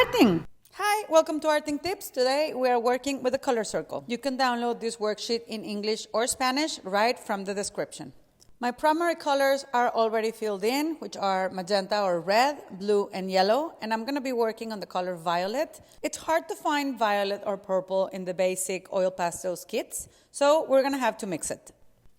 Arting! Hi, welcome to Arting Tips. Today we are working with a color circle. You can download this worksheet in English or Spanish right from the description. My primary colors are already filled in, which are magenta or red, blue, and yellow, and I'm going to be working on the color violet. It's hard to find violet or purple in the basic oil pastels kits, so we're going to have to mix it.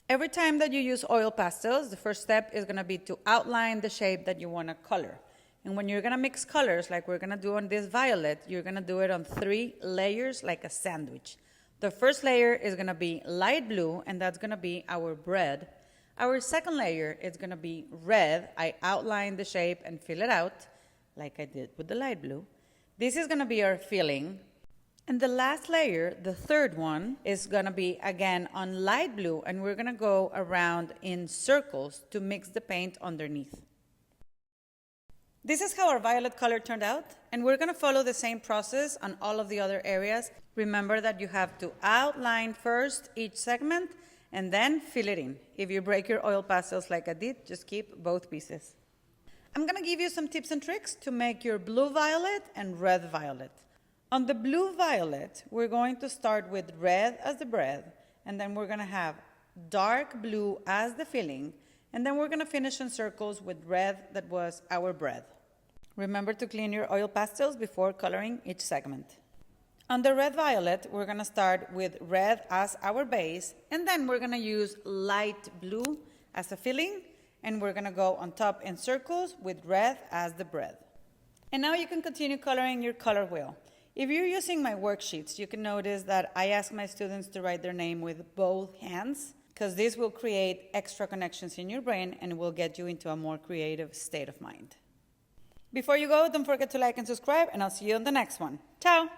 Every time that you use oil pastels, the first step is going to be to outline the shape that you want to color. And when you're going to mix colors, like we're going to do on this violet, you're going to do it on 3 layers like a sandwich. The first layer is going to be light blue, and that's going to be our bread. Our second layer is going to be red. I outline the shape and fill it out, like I did with the light blue. This is going to be our filling. And the last layer, the third one, is going to be, again, on light blue, and we're going to go around in circles to mix the paint underneath. This is how our violet color turned out, and we're going to follow the same process on all of the other areas. Remember that you have to outline first each segment, and then fill it in. If you break your oil pastels like I did, just keep both pieces. I'm going to give you some tips and tricks to make your blue violet and red violet. On the blue violet, we're going to start with red as the bread, and then we're going to have dark blue as the filling, and then we're going to finish in circles with red that was our bread. Remember to clean your oil pastels before coloring each segment. On the red violet, we're going to start with red as our base, and then we're going to use light blue as a filling, and we're going to go on top in circles with red as the bread. And now you can continue coloring your color wheel. If you're using my worksheets, you can notice that I ask my students to write their name with both hands, because this will create extra connections in your brain and will get you into a more creative state of mind. Before you go, don't forget to like and subscribe, and I'll see you on the next one. Ciao!